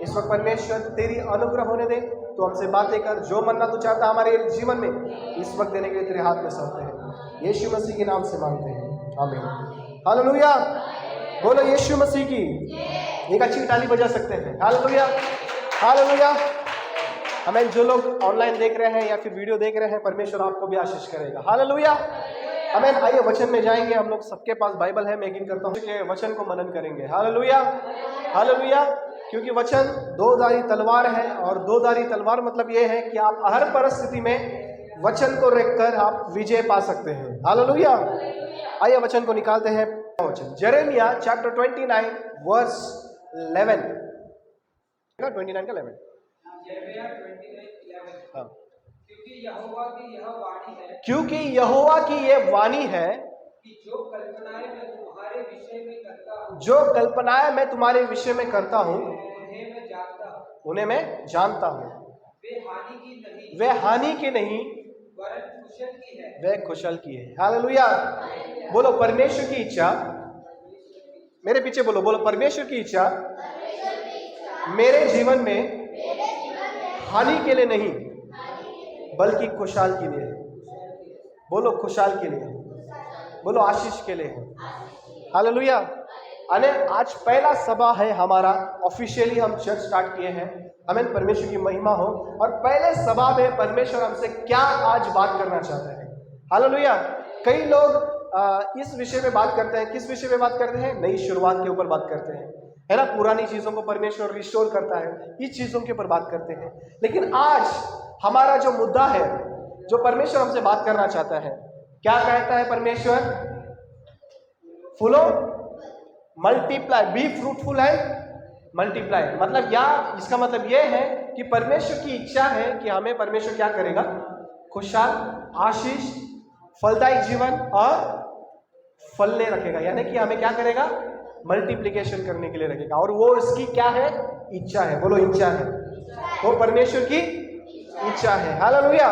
इस वक्त परमेश्वर तेरी अनुग्रह होने दे, तो हमसे बातें कर, जो मनना तू चाहता हमारे जीवन में इस वक्त देने के लिए तेरे हाथ में सौंपते हैं। यीशु मसीह के नाम से मांगते हैं, आमीन। हालेलुया, बोलो यीशु मसीह की। एक अच्छी ताली बजा सकते हैं। Hallelujah, hallelujah. हमें जो लोग ऑनलाइन देख रहे हैं या फिर वीडियो देख रहे हैं, परमेश्वर आपको भी आशीष करेगा। हालेलुया, आमीन। आइए वचन में जाएंगे। हम लोग सबके पास बाइबल है, मैं यकीन करता हूँ कि वचन को मनन करेंगे। Hallelujah, hallelujah. क्योंकि वचन दो-धारी तलवार है, और दो-धारी तलवार मतलब ये है कि आप हर परिस्थिति में वचन को रखकर आप विजय पा सकते हैं। हालेलुया। आइए वचन को निकालते हैं। वचन यिर्मयाह चैप्टर 29 वर्स 11, 29 का 11। हाँ, क्योंकि यहोवा की यह वाणी है कि जो कल्पनाएं मैं तुम्हारे विषय में करता हूँ उन्हें मैं जानता हूँ। वे हानि की नहीं वे कुशल की है। हालेलुया, बोलो परमेश्वर की इच्छा, मेरे पीछे बोलो, बोलो परमेश्वर की इच्छा मेरे जीवन में हानि के लिए नहीं बल्कि खुशहाल के लिए है। बोलो खुशहाल के लिए, बोलो आशीष के लिए है। हालेलुया। अने आज पहला सभा है हमारा, ऑफिशियली हम चर्च स्टार्ट किए हैं। हमें परमेश्वर की महिमा हो। और पहले सभा में परमेश्वर हमसे क्या आज बात करना चाहते हैं। हालेलुया। कई लोग इस विषय में बात करते हैं। किस विषय में बात करते हैं? नई शुरुआत के ऊपर बात करते हैं, है ना। पुरानी चीजों को परमेश्वर रिस्टोर करता है, इस चीजों के ऊपर बात करते हैं। लेकिन आज हमारा जो मुद्दा है, जो परमेश्वर हमसे बात करना चाहता है, क्या कहता है परमेश्वर? फूलो, मल्टीप्लाई, बी फ्रूटफुल है, मल्टीप्लाई। मतलब या इसका मतलब यह है कि परमेश्वर की इच्छा है कि हमें परमेश्वर क्या करेगा? खुशहाल, आशीष, फलदायक जीवन और फलने रखेगा। यानी कि हमें क्या करेगा? मल्टीप्लिकेशन करने के लिए रखेगा। और वो इसकी क्या है? इच्छा है। बोलो इच्छा है। वो परमेश्वर की इच्छा है। Hallelujah,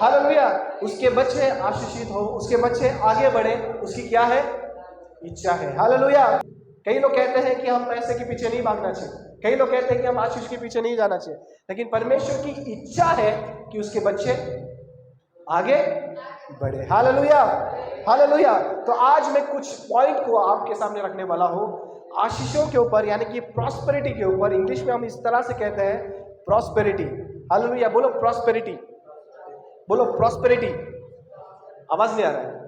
hallelujah. उसके बच्चे आशीषित हो, उसके बच्चे आगे बढ़े, उसकी क्या है? इच्छा है। हालेलुया। कई लोग कहते हैं कि हम पैसे के पीछे नहीं भागना चाहिए, कई लोग कहते हैं कि हम आशीष के पीछे नहीं जाना चाहिए, लेकिन परमेश्वर की इच्छा है कि उसके बच्चे आगे बढ़े। Hallelujah, hallelujah. तो आज मैं कुछ पॉइंट को आपके सामने रखने वाला हूं आशीषों के ऊपर, यानी कि प्रॉस्पेरिटी के ऊपर। इंग्लिश में हम इस तरह से कहते हैं प्रॉस्पेरिटी। हालेलुया, बोलो प्रॉस्पेरिटी, बोलो प्रॉस्पेरिटी। आवाज नहीं आ रहा है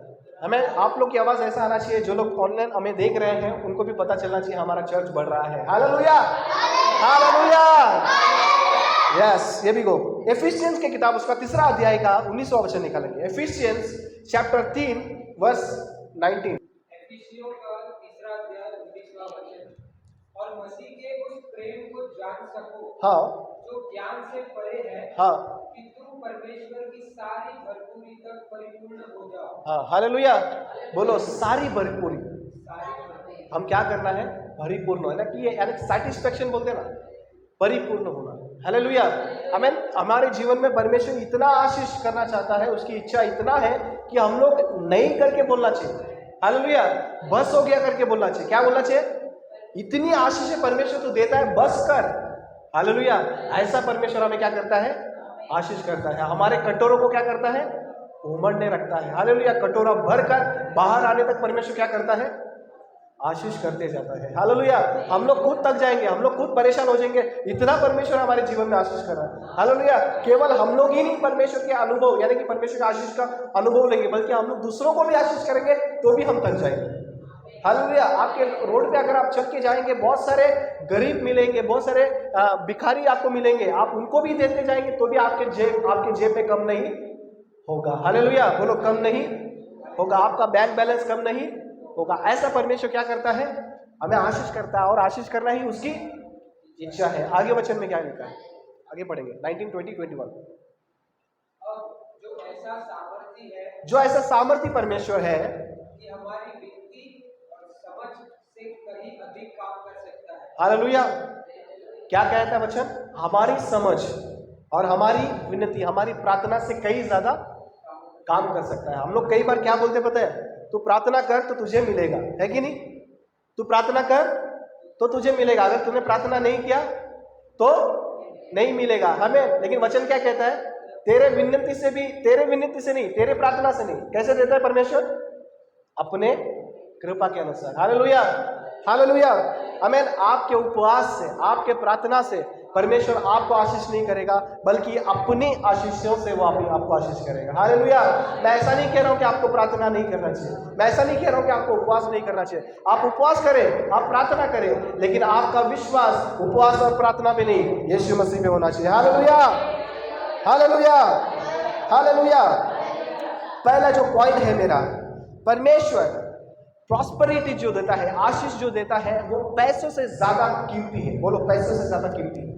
हमें? आप लोग की आवाज ऐसा आना चाहिए, जो लोग ऑनलाइन हमें देख रहे हैं उनको भी पता चलना चाहिए हमारा चर्च बढ़ रहा है। Hallelujah, hallelujah. यस, ये भी गो। एफिशिएंस की किताब उसका 3 अध्याय का 19वां वचन निकालेंगे। Efficiency chapter 3 verse 19। एफिसियों का 3 अध्याय 19वां वचन। और मसीह के उस प्रेम को जान सको, हाँ, जो ज्ञान से परे है, हाँ, कि तुम परमेश्वर की सारी भरपूरी तक परिपूर्ण हो जाओ। हाँ, हालेलुया। बोलो सारी भरपूरी। सारी भरपूरी। हम क्या करना है? परिपूर्ण है ना, कि ये यानी सेटिस्फेक्शन बोलते हैं ना, परिपूर्ण होना। हालेलुया, आमीन। हमारे जीवन में परमेश्वर इतना आशीष करना चाहता है, उसकी इच्छा इतना है कि हम लोग नहीं करके बोलना चाहिए। हालेलुया, बस हो गया करके बोलना चाहिए। क्या बोलना चाहिए? इतनी आशीष परमेश्वर तो देता है, बस कर। हालेलुया, ऐसा परमेश्वर हमें क्या करता है? आशीष करता है। हमारे कटोरों को क्या करता है? उमड़ने रखता है। हालेलुया, कटोरा भर कर बाहर आने तक परमेश्वर क्या करता है? आशीष करते जाता है। हालेलुया, हम लोग खुद थक जाएंगे, हम लोग खुद परेशान हो जाएंगे, इतना परमेश्वर हमारे जीवन में आशीष कर रहा है। हालेलुया, केवल हम लोग ही नहीं परमेश्वर के अनुभव, यानी कि परमेश्वर के आशीष का अनुभव लेंगे, बल्कि हम लोग दूसरों को भी आशीष करेंगे, तो भी हम थक जाएंगे। हालेलुया, आपके रोड पे अगर आप चल के जाएंगे, बहुत सारे गरीब मिलेंगे, बहुत सारे भिखारी आपको मिलेंगे, आप उनको भी देते जाएंगे, तो भी आपके जेब पे कम नहीं होगा। हालेलुया, बोलो कम नहीं होगा, आपका बैंक बैलेंस कम नहीं होगा। ऐसा परमेश्वर क्या करता है? हमें आशीष करता है, और आशीष करना ही उसकी इच्छा है। आगे वचन में क्या लिखा है? आगे पढ़ेंगे 19, 20, 21। जो ऐसा सामर्थ्य परमेश्वर है कि हमारी विनती और समझ से कहीं अधिक काम कर सकता है। हालेलुया, क्या कहता है वचन? हमारी समझ और हमारी विनती, हमारी प्रार्थना से कई ज्यादा काम कर सकता है। हम लोग कई बार क्या बोलते पता है? तू प्रार्थना कर तो तुझे मिलेगा, है कि नहीं? तू प्रार्थना कर तो तुझे मिलेगा। अगर तूने प्रार्थना नहीं किया तो नहीं मिलेगा हमें। लेकिन वचन क्या कहता है? तेरे विनती से नहीं, तेरे प्रार्थना से नहीं, कैसे देता है परमेश्वर? अपने कृपा के अनुसार। हालेलुया, हालेलुया, आमीन। आपके उपवास से, आपके प्रार्थना से परमेश्वर आपको आशीष नहीं करेगा, बल्कि अपनी आशीषों से वो आपको आशीष करेगा। हालेलुया। मैं ऐसा नहीं कह रहा हूं कि आपको प्रार्थना नहीं करना चाहिए, मैं ऐसा नहीं कह रहा हूं कि आपको उपवास नहीं करना चाहिए। आप उपवास करें, आप प्रार्थना करें, लेकिन आपका विश्वास उपवास और प्रार्थना में नहीं, यीशु मसीह में होना चाहिए। Hallelujah, hallelujah, hallelujah. पहला जो पॉइंट है मेरा, परमेश्वर प्रॉस्पेरिटी जो देता है, आशीष जो देता है, वो पैसों से ज्यादा कीमती है। बोलो, पैसों से ज्यादा कीमती है।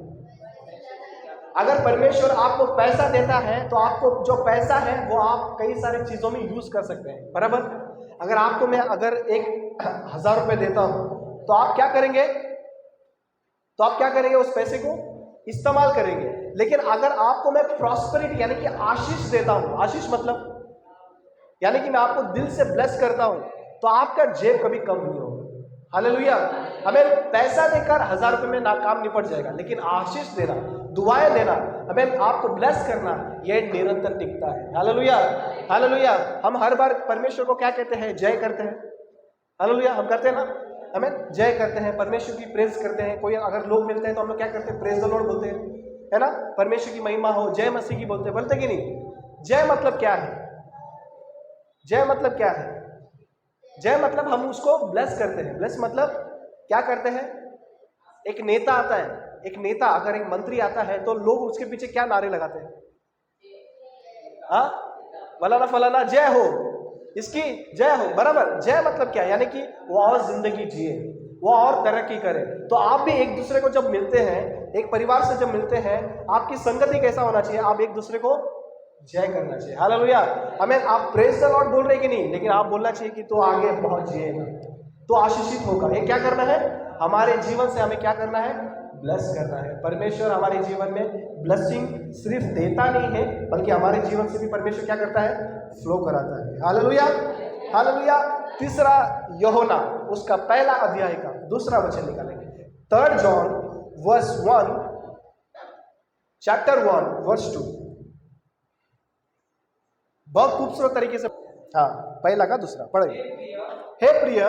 अगर परमेश्वर आपको पैसा देता है तो आपको जो पैसा है वो आप कई सारी चीजों में यूज कर सकते हैं, बराबर। अगर आपको मैं अगर 1,000 रुपए देता हूं तो आप क्या करेंगे? उस पैसे को इस्तेमाल करेंगे। लेकिन अगर आपको मैं प्रॉस्पेरिटी यानी कि आशीष देता हूं, आशीष मतलब यानी कि मैं आपको दिल से ब्लेस करता हूं, तो आपका जेब कभी कम नहीं होगा। हालेलुया। हमें पैसा देकर 1,000 रुपए में ना काम निपट जाएगा, लेकिन आशीष देना, दुआएं देना, हमें आपको ब्लेस करना, ये निरंतर टिकता है। Hallelujah, hallelujah. हम हर बार परमेश्वर को क्या कहते हैं? जय करते हैं। हालेलुया, हम करते हैं ना, हमें जय करते हैं, परमेश्वर की प्रेज करते हैं। कोई अगर लोग मिलते हैं तो हम लोग क्या करते हैं? प्रेज द लॉर्ड बोलते हैं, है ना। परमेश्वर की महिमा हो, जय मसीह की बोलते कि नहीं? जय मतलब क्या है? जय मतलब क्या है? जय मतलब हम उसको ब्लेस करते हैं। ब्लेस मतलब क्या करते हैं? एक नेता आता है, एक नेता अगर एक मंत्री आता है तो लोग उसके पीछे क्या नारे लगाते हैं? हाँ, फलाना फलाना जय हो, इसकी जय हो, बराबर। जय मतलब क्या? यानी कि वो और जिंदगी जिए, वो और तरक्की करे। तो आप भी एक दूसरे को जब मिलते हैं, एक परिवार से जब मिलते हैं, आपकी संगति कैसा होना चाहिए? आप एक दूसरे को जय करना चाहिए। हालेलुया, हमें आप प्रेज द लॉर्ड बोल रहे कि नहीं, लेकिन आप बोलना चाहिए कि तो आगे बहुत जिएगा, तो आशीषित होगा। ये क्या करना है? हमारे जीवन से हमें क्या करना है? ब्लेस करना है। परमेश्वर हमारे जीवन में ब्लेसिंग सिर्फ देता नहीं है, बल्कि हमारे जीवन से भी परमेश्वर क्या करता है? फ्लो कराता है। Hallelujah, hallelujah. तीसरा यूहन्ना उसका पहला अध्याय का दूसरा वचन निकालेंगे। 3 जॉन वर्स 1, चैप्टर 1 वर्स 2। बहुत खूबसूरत तरीके से, हाँ, पहला का दूसरा पढ़ेंगे। हे प्रिय,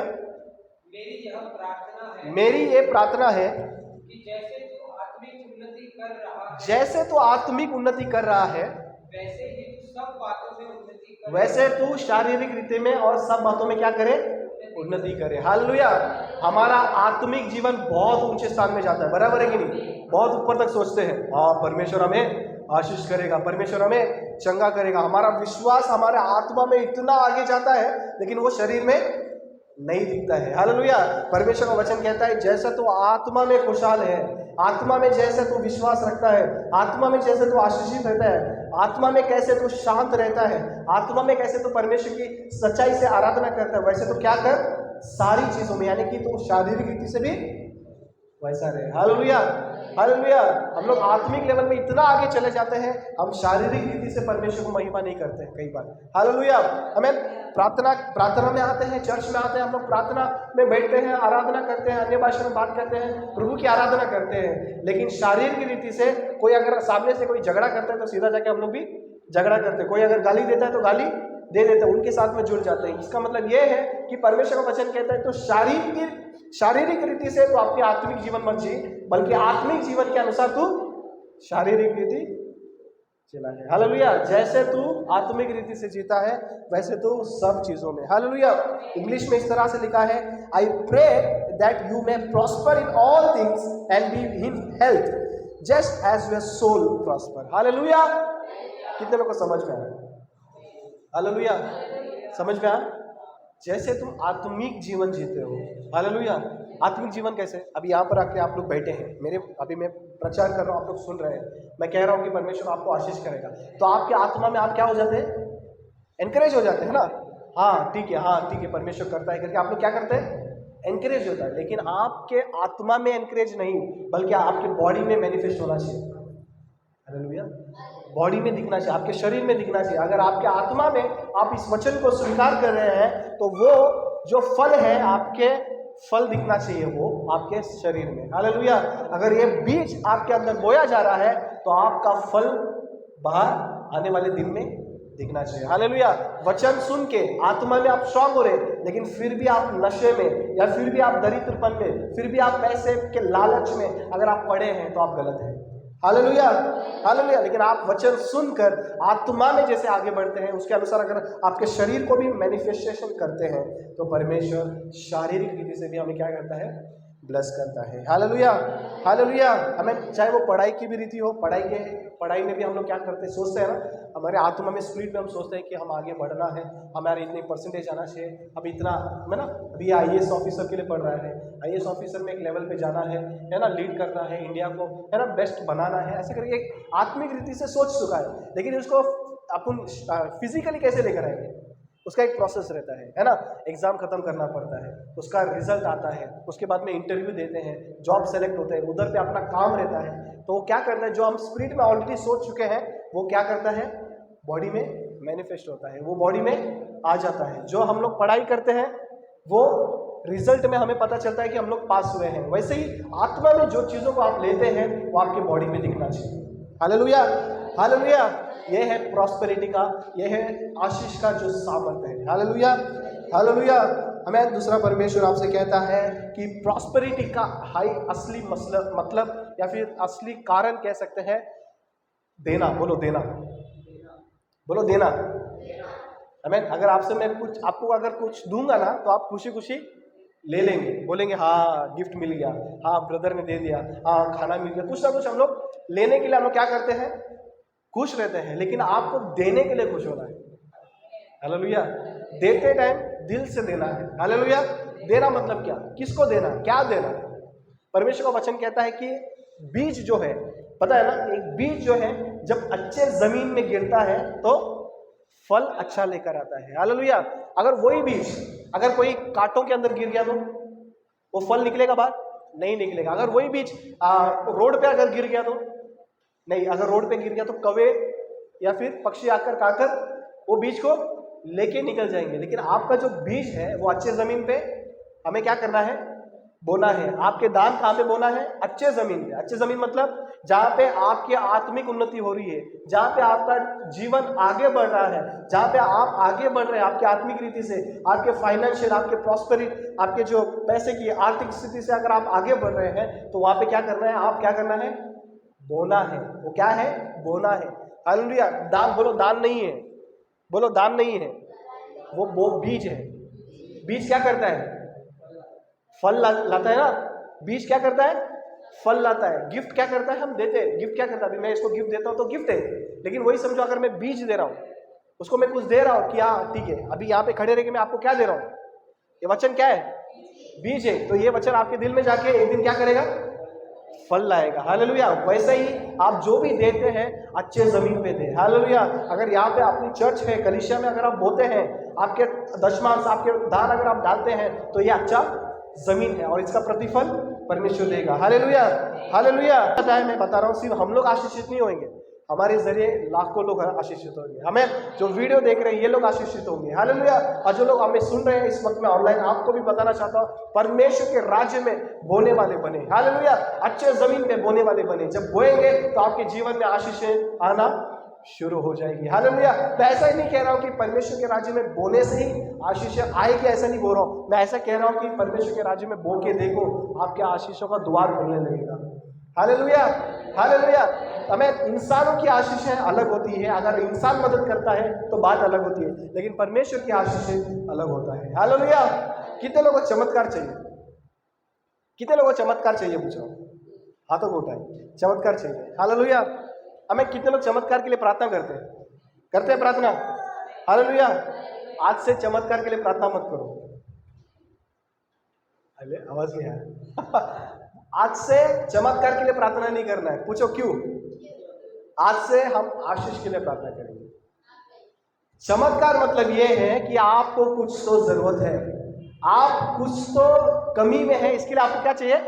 मेरी ये प्रार्थना है कि जैसे तू आत्मिक उन्नति कर रहा है, जैसे तू आत्मिक उन्नति कर रहा है, वैसे ही तू सब बातों में उन्नति कर, वैसे तू शारीरिक रीति में और सब बातों में क्या करे? उन्नति करे। हालेलुया। हमारा आत्मिक जीवन बहुत ऊंचे स्थान में जाता है, बराबर है कि नहीं? बहुत ऊपर तक सोचते हैं, हाँ परमेश्वर हमें आशीष करेगा, परमेश्वर हमें चंगा करेगा। हमारा विश्वास हमारे आत्मा में इतना आगे जाता है, लेकिन वो शरीर में नहीं दिखता है। हालेलुया। परमेश्वर का वचन कहता है, जैसा तू आत्मा में खुशहाल है, आत्मा में जैसे तू विश्वास रखता है, आत्मा में जैसे तू आशीषित रहता है, आत्मा में कैसे तू शांत रहता है, आत्मा में कैसे तू परमेश्वर की सच्चाई से आराधना करता है, वैसे तो क्या कर? सारी चीजों में, यानी कि तू शारीरिक रीति से भी वैसा रहे। Hallelujah, hallelujah. हम लोग आत्मिक लेवल में इतना आगे चले जाते हैं, हम शारीरिक रीति से परमेश्वर को महिमा नहीं करते हैं कई बार। हालेलुया। हमें प्रार्थना में आते हैं, चर्च में आते हैं, हम लोग प्रार्थना में बैठते हैं, आराधना करते हैं, अन्य भाषा में बात करते हैं, प्रभु की आराधना करते हैं, लेकिन शारीरिक रीति से कोई अगर सामने से कोई झगड़ा करता है तो सीधा जाके हम लोग भी झगड़ा करते हैं। कोई अगर गाली देता है तो गाली दे देते हैं, उनके साथ में जुड़ जाते हैं। इसका मतलब यह है कि परमेश्वर का वचन कहता है तो शारीरिक रीति से तो अपनी आत्मिक जीवन मत जी, बल्कि आत्मिक जीवन के अनुसार तू शारीरिक रीति चला है। हालेलुया। जैसे तू आत्मिक रीति से जीता है, वैसे तू सब चीजों में। हालेलुया। इंग्लिश में इस तरह से लिखा है, I pray that you may prosper in all things and be in health just as your soul prosper. Hallelujah. कितने लोग को समझ में आया? हालेलुया, समझ में आया? जैसे तुम आत्मिक जीवन जीते हो। हालेलुया। आत्मिक जीवन कैसे? अभी यहाँ पर आके आप लोग बैठे हैं, अभी मैं प्रचार कर रहा हूँ, आप लोग सुन रहे हैं, मैं कह रहा हूँ कि परमेश्वर आपको आशीष करेगा, तो आपके आत्मा में आप क्या हो जाते हैं? एनकरेज हो जाते हैं ना। हाँ ठीक है, हाँ ठीक है, परमेश्वर करता है करके आप लोग क्या करते हैं? एनकरेज होता है। लेकिन आपके आत्मा में एनकरेज नहीं, बल्कि आपके बॉडी में मैनिफेस्ट होना चाहिए। हालेलुया। बॉडी में दिखना चाहिए, आपके शरीर में दिखना चाहिए। अगर आपके आत्मा में आप इस वचन को स्वीकार कर रहे हैं तो वो जो फल है, आपके फल दिखना चाहिए, वो आपके शरीर में। हालेलुया। अगर ये बीज आपके अंदर बोया जा रहा है तो आपका फल बाहर आने वाले दिन में दिखना चाहिए। हालेलुया। वचन सुन के आत्मा में आप स्ट्रांग हो रहे, लेकिन फिर भी आप नशे में, या फिर भी आप दरिद्रपन में, फिर भी आप पैसे के लालच में अगर आप पड़े हैं तो आप गलत हैं। Hallelujah, hallelujah. लेकिन आप वचन सुनकर आत्मा में जैसे आगे बढ़ते हैं, उसके अनुसार अगर आपके शरीर को भी मैनिफेस्टेशन करते हैं तो परमेश्वर शारीरिक रीति से भी हमें क्या करता है, ब्लेस करता है। Hallelujah, hallelujah. हमें चाहे वो पढ़ाई की भी रीति हो, पढ़ाई में भी हम लोग क्या करते हैं, सोचते हैं ना, हमारे आत्मा में स्पिरिट में हम सोचते हैं कि हम आगे बढ़ना है, हमारे इतनी परसेंटेज आना चाहिए, अभी इतना है ना, अभी IAS ऑफिसर के लिए पढ़ रहा है, IAS ऑफिसर में एक लेवल पे जाना है ना, लीड करना है इंडिया को, है ना, बेस्ट बनाना है, ऐसे करके एक आत्मिक रीति से सोच चुका है। लेकिन उसको अपन फिजिकली कैसे लेकर आएंगे, उसका एक प्रोसेस रहता है ना। एग्जाम खत्म करना पड़ता है, उसका रिजल्ट आता है, उसके बाद में इंटरव्यू देते हैं, जॉब सेलेक्ट होते हैं, उधर पे अपना काम रहता है। तो वो क्या करता है, जो हम स्पिरिट में ऑलरेडी सोच चुके हैं वो क्या करता है, बॉडी में मैनिफेस्ट होता है, वो बॉडी में आ जाता है। जो हम लोग पढ़ाई करते हैं वो रिजल्ट में हमें पता चलता है कि हम लोग पास हुए हैं। वैसे ही आत्मा में जो चीज़ों को आप लेते हैं वो आपके बॉडी में दिखना चाहिए। Hallelujah, hallelujah. ये है प्रॉस्पेरिटी का, ये है आशीष का जो सामर्थ्य है। Hallelujah, hallelujah. हमें दूसरा परमेश्वर आपसे कहता है कि प्रॉस्पेरिटी का हाई असली मतलब या फिर असली कारण कह सकते हैं देना। बोलो देना, बोलो देना। हमें अगर आपसे मैं कुछ आपको अगर कुछ दूंगा ना तो आप खुशी खुशी ले लेंगे, बोलेंगे हाँ गिफ्ट मिल गया, हाँ ब्रदर ने दे दिया, हाँ खाना मिल गया, कुछ ना कुछ हम लोग लेने के लिए हम लोग क्या करते हैं, खुश रहते हैं। लेकिन आपको देने के लिए खुश होना है। हालेलुया। देते टाइम दिल से देना है। हालेलुया। देना मतलब क्या, किसको देना, क्या देना। परमेश्वर का वचन कहता है कि बीज जो है, पता है ना, एक बीज जो है जब अच्छे जमीन में गिरता है तो फल अच्छा लेकर आता है। हालेलुया। अगर वही बीज अगर कोई कांटों के अंदर गिर गया तो वो फल निकलेगा बाहर, नहीं निकलेगा। अगर वही बीज रोड पे अगर गिर गया तो नहीं, अगर रोड पे गिर गया तो कौवे या फिर पक्षी आकर खाकर वो बीज को लेके निकल जाएंगे। लेकिन आपका जो बीज है वो अच्छे जमीन पे हमें क्या करना है, बोना है। आपके दान कहाँ पे बोना है, अच्छे जमीन पे। अच्छे जमीन मतलब जहाँ पे आपकी आत्मिक उन्नति हो रही है, जहाँ पे आपका जीवन आगे बढ़ रहा है, जहाँ पे आप आगे बढ़ रहे हैं आपके आत्मिक रीति से, आपके फाइनेंशियल, आपके प्रॉस्पेरिटी, आपके जो पैसे की आर्थिक स्थिति से अगर आप आगे बढ़ रहे हैं तो वहाँ पे क्या करना है, आप क्या करना है, बोना है। वो क्या है, बोना है। हालेलुया। दान, बोलो दान नहीं है, बोलो दान नहीं है, वो बीज है। बीज क्या करता है, फल लाता है ना। बीज क्या करता है, फल लाता है। गिफ्ट क्या करता है, हम देते हैं। गिफ्ट क्या करता है, अभी मैं इसको गिफ्ट देता हूँ तो गिफ्ट है। लेकिन वही समझो अगर मैं बीज दे रहा हूँ, उसको मैं कुछ दे रहा हूँ कि हाँ ठीक है, अभी यहाँ पे खड़े रह के मैं आपको क्या दे रहा हूँ, ये वचन क्या है, बीज है। तो ये वचन आपके दिल में जाके एक दिन क्या करेगा, फल लाएगा। हालेलुया। वैसे ही आप जो भी देते हैं अच्छे जमीन पे दे। हालेलुया। अगर यहाँ पे अपनी चर्च है, कलीसिया में अगर आप बोते हैं, आपके दशमांश, आपके दान अगर आप डालते हैं तो ये अच्छा जमीन है और इसका प्रतिफल परमेश्वर देगा। Hallelujah, hallelujah. पता है, मैं बता रहा हूँ, सिर्फ हम लोग आशीषित नहीं होंगे, हमारे जरिए लाखों लोग आशीषित होंगे। हमें जो वीडियो देख रहे हैं ये लोग आशीषित होंगे। हालेलुया। और जो लोग हमें सुन रहे हैं इस वक्त में ऑनलाइन, आपको भी बताना चाहता हूँ, परमेश्वर के राज्य में बोने वाले बने। हालेलुया। अच्छे जमीन पे बोने वाले बने। जब बोएंगे तो आपके जीवन में आशीषें आना शुरू हो जाएगी। हालेलुया। मैं ऐसा ही नहीं कह रहा हूँ कि परमेश्वर के राज्य में बोने से ही आशीष आएगी, ऐसा नहीं बोल रहा हूँ। मैं ऐसा कह रहा हूँ कि परमेश्वर के राज्य में बो के देखो, आपके आशीषों का द्वार खुलने लगेगा। Hallelujah, hallelujah. हमें इंसानों की आशीषें अलग होती है, अगर इंसान मदद करता है तो बात अलग होती है, लेकिन परमेश्वर की आशीषें अलग होता है। हालेलुया। कितने लोगों को चमत्कार चाहिए, कितने लोगों को चमत्कार चाहिए, पूछो, हाथों को उठाए, चमत्कार चाहिए। हालेलुया। हमें कितने लोग चमत्कार के लिए प्रार्थना करते हैं प्रार्थना। हालेलुया। आज से चमत्कार के लिए प्रार्थना मत करो। अरे आवाज नहीं आया। आज से चमत्कार के लिए प्रार्थना नहीं करना है। पूछो क्यों? आज से हम आशीष के लिए प्रार्थना करेंगे। चमत्कार मतलब ये है कि आपको कुछ तो जरूरत है, आप कुछ तो कमी में है, इसके लिए आपको क्या चाहिए,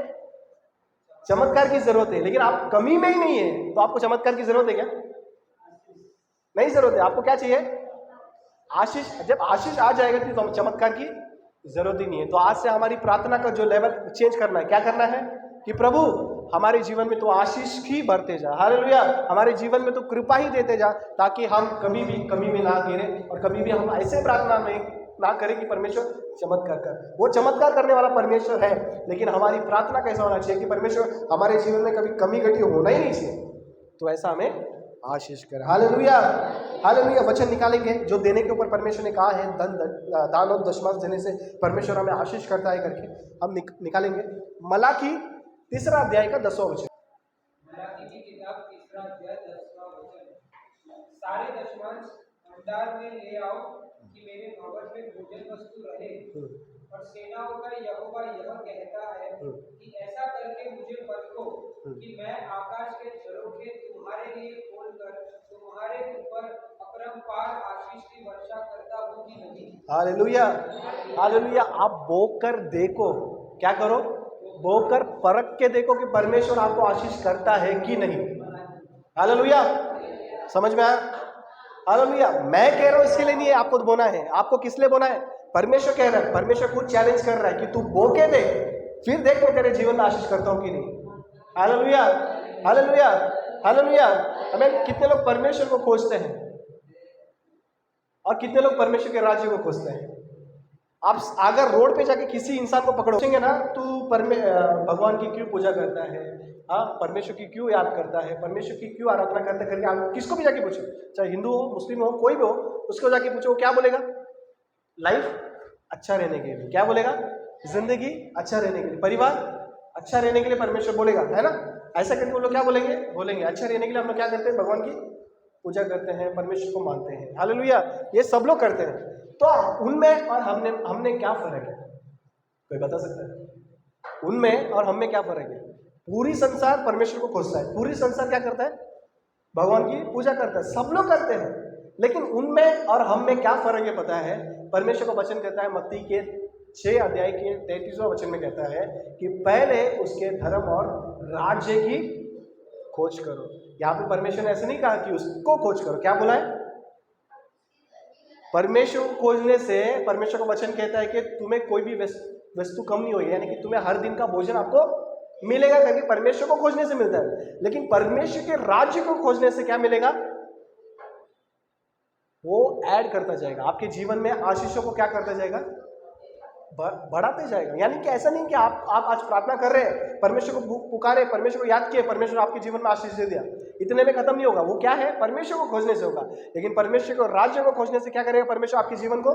चमत्कार की जरूरत है। लेकिन आप कमी में ही नहीं है तो आपको चमत्कार की जरूरत है क्या? नहीं जरूरत है। आपको क्या चाहिए, आशीष। जब आशीष आ जाएगा तो चमत्कार की जरूरत ही नहीं है। तो आज से हमारी प्रार्थना का जो लेवल चेंज करना है, क्या करना है कि प्रभु हमारे जीवन में तो आशीष ही भरते जा, हालेलुया, हमारे जीवन में तो कृपा ही देते जा, ताकि हम कभी भी कमी में ना गिरे और कभी भी हम ऐसे प्रार्थना में ना करें कि परमेश्वर चमत्कार कर। वो चमत्कार करने वाला परमेश्वर है, लेकिन हमारी प्रार्थना कैसा होना चाहिए कि परमेश्वर हमारे जीवन में कभी कमी घटी होना ही नहीं चाहिए। तो ऐसा हमें आशीष कर, हालेलुया, हालेलुया। वचन निकालेंगे जो देने के ऊपर परमेश्वर ने कहा है, दान और दशमांश देने से परमेश्वर हमें आशीष करता है करके हम निकालेंगे। मलाकी 3 अध्याय का 10वां वचन। मलाकी की किताब 3 अध्याय 10वां वचन। सारे दशमांश भंडार में ले आओ कि मेरे भवन में भोजन वस्तु रहे। और सेनाओं का यहोवा यह कहता है कि ऐसा करके मुझे परखो कि मैं आकाश के झरोखे तुम्हारे लिए खोलकर तुम्हारे ऊपर अपरंपार आशीष की वर्षा करता हूँ कि नहीं। Hallelujah, hallelujah. आप बोकर देखो, क्या करो, बोकर परख के देखो कि परमेश्वर आपको आशीष करता है कि नहीं। हालेलुया, समझ में आया? हालेलुया। मैं कह रहा हूं इसके लिए नहीं है, आपको बोना है। आपको किस लिए बोना है? परमेश्वर कह रहा है, परमेश्वर खुद चैलेंज कर रहा है कि तू बोके दे, फिर देख मैं तेरे जीवन में आशीष करता हूं कि नहीं। Hallelujah, hallelujah, hallelujah. हमें कितने लोग परमेश्वर को खोजते हैं और कितने लोग परमेश्वर के राज्य को खोजते हैं? आप अगर रोड पे जाके किसी इंसान को पकड़ोगे ना, तू भगवान की क्यों पूजा करता है, हाँ, परमेश्वर की क्यों याद करता है, परमेश्वर की क्यों आराधना करता है करके आप किसको भी जाके पूछो, चाहे हिंदू हो, मुस्लिम हो, कोई भी हो, उसको जाके पूछो, वो क्या बोलेगा? लाइफ अच्छा रहने के लिए। क्या बोलेगा? जिंदगी अच्छा रहने के लिए, परिवार अच्छा रहने के लिए परमेश्वर बोलेगा, है ना? ऐसा करके वो लोग क्या बोलेंगे? बोलेंगे अच्छा रहने के लिए हम लोग क्या करते हैं? भगवान की पूजा करते हैं, परमेश्वर को मानते हैं। हालेलुया, ये सब लोग करते हैं। तो उनमें और हमने क्या फर्क है? कोई बता सकता है? उनमें और हम में क्या फर्क है? पूरी संसार परमेश्वर को खोजता है, पूरी संसार क्या करता है? भगवान की पूजा करता है, सब लोग करते हैं। लेकिन उनमें और हम में क्या फर्क है पता है? परमेश्वर का वचन कहता है, मत्ती के 6 अध्याय के 33वां वचन में कहता है कि पहले उसके धर्म और राज्य की खोज करो। यहाँ पे परमेश्वर ने ऐसे नहीं कहा कि उसको खोज करो, क्या बोला है? परमेश्वर को खोजने से परमेश्वर का वचन कहता है कि तुम्हें कोई भी वस्तु कम नहीं होगी, यानी कि तुम्हें हर दिन का भोजन आपको मिलेगा, क्योंकि परमेश्वर को खोजने से मिलता है। लेकिन परमेश्वर के राज्य को खोजने से क्या मिलेगा? वो ऐड करता जाएगा आपके जीवन में, आशीषों को क्या करता जाएगा? बढ़ाते जाएगा। यानी कि ऐसा नहीं कि आप आज प्रार्थना कर रहे हैं, परमेश्वर को पुकारे, परमेश्वर को याद किए, परमेश्वर आपके जीवन में आशीष दे दिया, इतने में खत्म नहीं होगा। वो क्या है? परमेश्वर को खोजने से होगा। लेकिन परमेश्वर को राज्य को खोजने से क्या करेगा? परमेश्वर आपके जीवन को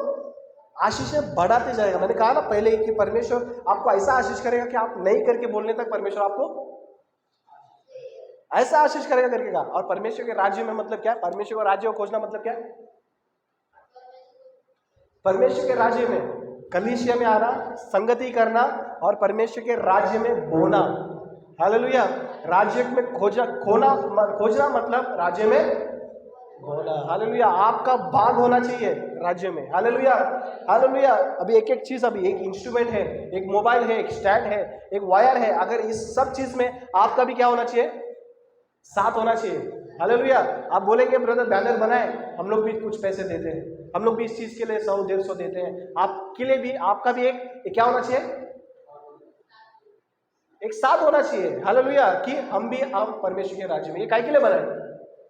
आशीषें बढ़ाते जाएगा। मैंने कहा ना पहले ही कि परमेश्वर आपको ऐसा आशीष करेगा कि आप नहीं करके बोलने तक परमेश्वर आपको ऐसा आशीष करेगा करके। और परमेश्वर के राज्य में मतलब क्या? परमेश्वर के राज्य को खोजना मतलब क्या? परमेश्वर के राज्य में कलीसिया में आना, संगति करना और परमेश्वर के राज्य में बोना। हालेलुया। राज्य में खोजना मतलब राज्य में बोना। हालेलुया। आपका भाग होना चाहिए राज्य में। Hallelujah, hallelujah. अभी एक एक चीज, अभी एक इंस्ट्रूमेंट है, एक मोबाइल है, एक स्टैंड है, एक वायर है, अगर इस सब चीज में आपका भी क्या होना चाहिए? साथ होना चाहिए। हालेलुया। आप बोलेंगे ब्रदर बैनर बनाए, हम लोग भी कुछ पैसे देते हैं, हम लोग भी इस चीज के लिए 100-150 देते हैं, आपके लिए भी, आपका भी एक क्या होना चाहिए? एक साथ होना चाहिए। हालेलुया। कि हम परमेश्वर के राज्य में। ये काय के लिए बनाए?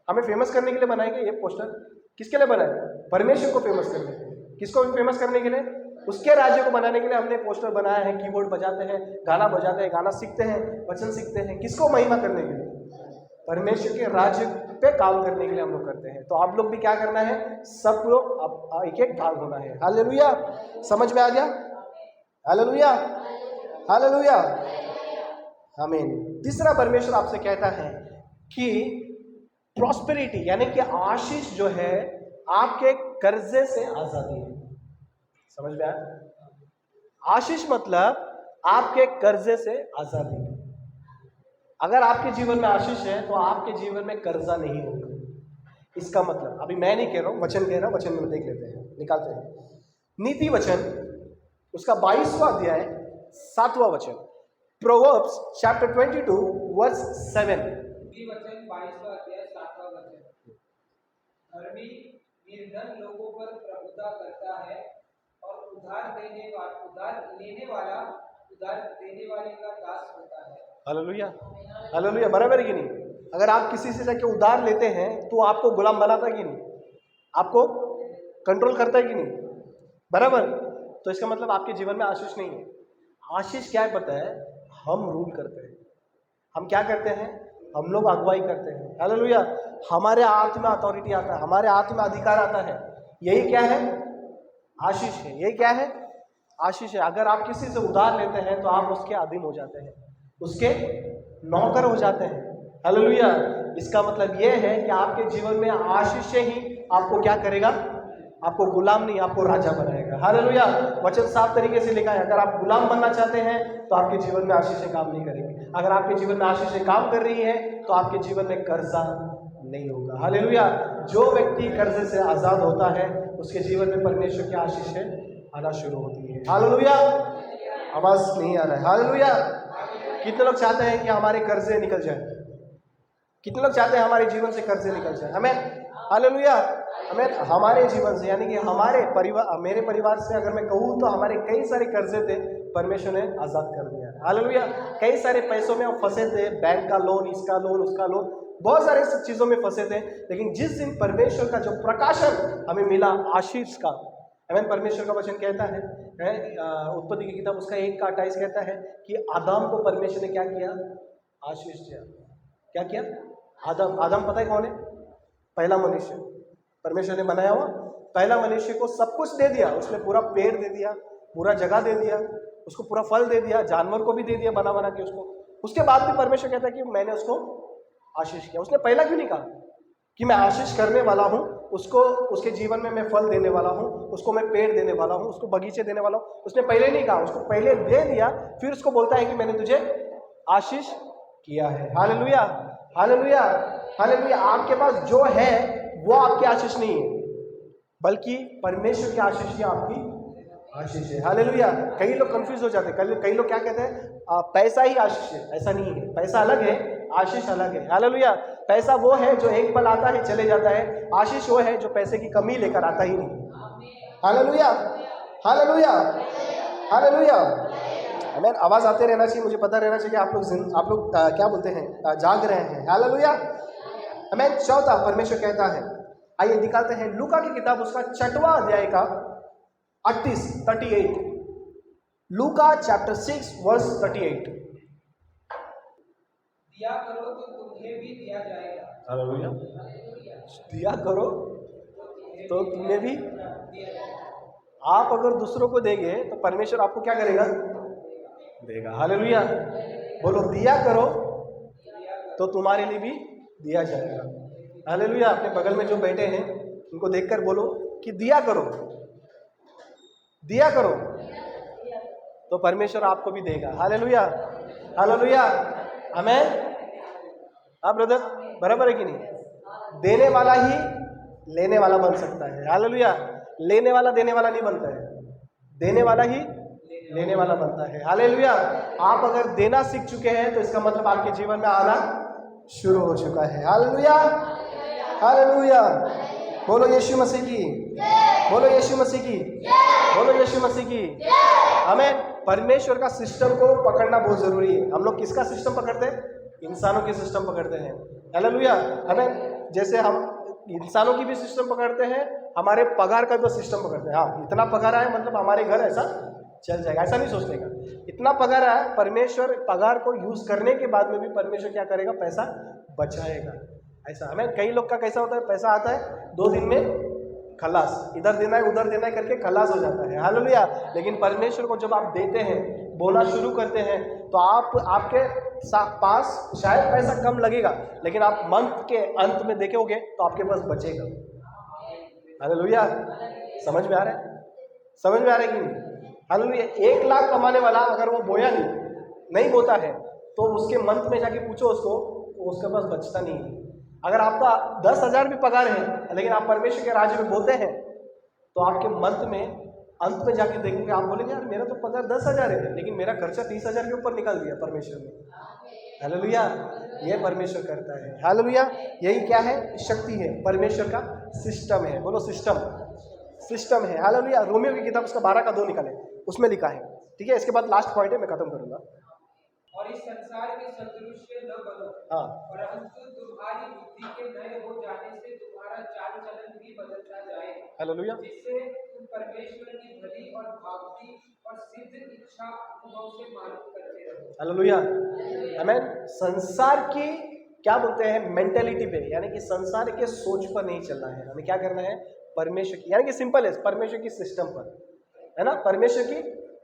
हमें फेमस करने के लिए बनाएंगे ये पोस्टर? किसके लिए बनाए? परमेश्वर को फेमस करने के लिए। किसको फेमस करने के लिए? उसके राज्य को बनाने के लिए हमने पोस्टर बनाया है। कीबोर्ड बजाते हैं, गाना बजाते हैं, गाना सीखते हैं, वचन सीखते हैं। किसको महिमा करने के लिए? परमेश्वर के राज्य पे काम करने के लिए हम लोग करते हैं। तो आप लोग भी क्या करना है? सब लोग एक एक भाग होना है। हालेलुया। समझ में आ गया? हालेलुया, हालेलुया, आमीन। तीसरा परमेश्वर आपसे कहता है कि प्रॉस्पेरिटी यानी कि आशीष जो है आपके कर्जे से आजादी है। समझ में आया? आशीष मतलब आपके कर्जे से आजादी। अगर आपके जीवन में आशीष है तो आपके जीवन में कर्जा नहीं होगा। इसका मतलब, अभी मैं नहीं कह रहा हूं, वचन कह रहा हूं, वचन में देख लेते हैं, निकालते हैं। नीति वचन उसका 22वां अध्याय 7वां वचन, प्रोवर्ब्स चैप्टर 22 वर्स 7। नीति वचन 22वां अध्याय 7वां वचन। धर्मी निर्धन लोगों पर प्रभुता करता है और उधार देने वाले का दास होता है। हालेलुया, हालेलुया, बराबर है कि नहीं? अगर आप किसी से जाके उधार लेते हैं तो आपको गुलाम बनाता है कि नहीं? आपको कंट्रोल करता है कि नहीं? बराबर। तो इसका मतलब आपके जीवन में आशीष नहीं है। आशीष क्या है पता है? हम रूल करते हैं। हम क्या करते हैं? हम लोग अगुवाई करते हैं। हालेलुया, हमारे हाथ में अथॉरिटी आता है, हमारे हाथ में अधिकार आता है। यही क्या है? आशीष है। यही क्या है? आशीष है। अगर आप किसी से उधार लेते हैं तो आप उसके अधीन हो जाते हैं, उसके नौकर हो जाते हैं। हालेलुया, इसका मतलब यह है कि आपके जीवन में आशीष ही आपको क्या करेगा? आपको गुलाम नहीं, आपको राजा बनाएगा। हालेलुया, वचन साफ तरीके से लिखा है। अगर आप गुलाम बनना चाहते हैं तो आपके जीवन में आशीषें काम नहीं करेंगे। अगर आपके जीवन में आशीषें काम कर रही है तो आपके जीवन में कर्जा नहीं होगा। हालेलुया, जो व्यक्ति कर्जे से आजाद होता है उसके जीवन में परमेश्वर की आशीषें आना शुरू होती है। हालेलुया, आवाज नहीं आ रहा है। हालेलुया, कितने लोग चाहते हैं कि हमारे कर्जे निकल जाए? कितने लोग चाहते हैं हमारे जीवन से कर्जे निकल जाए? हमें हालेलुया, हमें हमारे जीवन से, यानी कि हमारे परिवार, मेरे परिवार से अगर मैं कहूँ तो हमारे कई सारे कर्जे थे, परमेश्वर ने आजाद कर दिया। हालेलुया, कई सारे पैसों में हम फंसे थे, बैंक का लोन, इसका लोन, उसका लोन, बहुत सारे चीजों में फंसे थे। लेकिन जिस दिन परमेश्वर का जो प्रकाशन हमें मिला आशीष का, हमें परमेश्वर का वचन कहता है, उत्पत्ति की किताब उसका 1:28 कहता है कि आदम को परमेश्वर ने क्या किया? आशीष दिया। क्या किया? आदम, आदम पता है कौन है? पहला मनुष्य, परमेश्वर ने बनाया हुआ पहला मनुष्य को सब कुछ दे दिया। उसने पूरा पेड़ दे दिया, पूरा जगह दे दिया, उसको पूरा फल दे दिया, जानवर को भी दे दिया बना बना के उसको। उसके बाद भी परमेश्वर कहता है कि मैंने उसको आशीष किया। उसने पहला क्यों नहीं कहा कि मैं आशीष करने वाला हूँ उसको, उसके जीवन में मैं फल देने वाला हूँ, उसको मैं पेड़ देने वाला हूँ, उसको बगीचे देने वाला हूँ? उसने पहले नहीं कहा, उसको पहले दे दिया, फिर उसको बोलता है कि मैंने तुझे आशीष किया है। Hallelujah, hallelujah, hallelujah. आपके पास जो है वो आपकी आशीष नहीं है, बल्कि परमेश्वर की आशीष ही आपकी आशीष है। हालेलुया। कई लोग कंफ्यूज हो जाते हैं, कई लोग क्या कहते हैं? पैसा ही आशीष है। ऐसा नहीं है, पैसा अलग है, आशीष अलग है। हालेलुया, पैसा वो है जो एक पल आता है चले जाता है, आशीष वो है जो पैसे की कमी लेकर आता ही नहीं। Hallelujah, hallelujah, hallelujah. हमें आवाज आते रहना चाहिए, मुझे पता रहना चाहिए कि आप लोग क्या बोलते हैं, जाग रहे हैं। हालेलुया। हमें चौथा परमेश्वर कहता है, आइए निकालते हैं लूका की किताब उसका 6वां अध्याय का 38। लूका चैप्टर 6 वर्स 38। दिया करो तो तुम्हें भी दिया जाएगा। हालेलुया, दिया करो तो तुम्हें भी। आप अगर दूसरों को देंगे तो परमेश्वर आपको क्या करेगा? देगा। हालेलुया, बोलो दिया करो तो तुम्हारे लिए भी दिया जाएगा। हालेलुया। अपने बगल में जो बैठे हैं उनको देखकर बोलो कि दिया करो, दिया करो तो परमेश्वर आपको भी देगा। Hallelujah, hallelujah. हमें, हाँ ब्रदर, बराबर है कि नहीं? देने वाला ही लेने वाला बन सकता है। हालेलुया, लेने वाला देने वाला नहीं बनता है, देने वाला ही लेने वाला बनता है। हालेलुया। आप अगर देना सीख चुके हैं तो इसका मतलब आपके जीवन में आना शुरू हो चुका है। Hallelujah, hallelujah. बोलो यीशु मसीह की, बोलो यीशु मसीह की, बोलो यीशु मसीह की। हमें परमेश्वर का सिस्टम को पकड़ना बहुत जरूरी है। हम लोग किसका सिस्टम पकड़ते हैं? इंसानों के सिस्टम पकड़ते हैं। हालेलुया। हमें जैसे हम इंसानों की भी सिस्टम पकड़ते हैं, हमारे पगार का भी सिस्टम पकड़ते हैं। हाँ, इतना पगार आया मतलब हमारे घर ऐसा चल जाएगा, ऐसा नहीं सोचने का। इतना पगार आया, परमेश्वर पगार को यूज करने के बाद में भी परमेश्वर क्या करेगा? पैसा बचाएगा। ऐसा हमें कई लोग का कैसा होता है, पैसा आता है 2 दिन में खलास, इधर देना है उधर देना है करके खलास हो जाता है। हालेलुया। लेकिन परमेश्वर को जब आप देते हैं, बोना शुरू करते हैं, तो आपके पास शायद पैसा कम लगेगा, लेकिन आप मंथ के अंत में देखोगे तो आपके पास बचेगा। हालेलुया। समझ में आ रहा है? समझ में आ रहा है कि नहीं? हालेलुया। 1 लाख कमाने वाला अगर वो बोया नहीं बोता है तो उसके मंथ में जाके पूछो उसको, उसके पास बचता नहीं है। अगर आपका 10,000 भी पगार है लेकिन आप परमेश्वर के राज्य में बोते हैं तो आपके मंथ में अंत में जाके देखेंगे, आप बोलेंगे यार मेरा तो पगार 10,000 है लेकिन मेरा खर्चा 30,000 के ऊपर निकाल दिया परमेश्वर ने। हालेलुया। ये परमेश्वर करता है। हालेलुया। यही क्या है? शक्ति है, परमेश्वर का सिस्टम है। बोलो सिस्टम, सिस्टम है। हालेलुया। रोमियो की किताब उसका 12:2 निकाले, उसमें लिखा है। ठीक है, इसके बाद लास्ट पॉइंट है, मैं खत्म करूंगा। और इस संसार के सदृश्य न बनो, हाँ, परंतु तुम्हारी बुद्धि के नए हो जाने से तुम्हारा चाल चलन भी बदलता जाए, हालेलुया। जिससे तुम परमेश्वर की भली और भावती और सिद्ध इच्छा अनुभव से मालूम करते रहो। हालेलुया, आमीन। संसार की क्या बोलते हैं मेंटेलिटी पे, यानी कि संसार के सोच पर नहीं चलना है, हमें क्या करना है, परमेश्वर की, यानी कि सिंपल है, परमेश्वर की सिस्टम पर, है ना, परमेश्वर की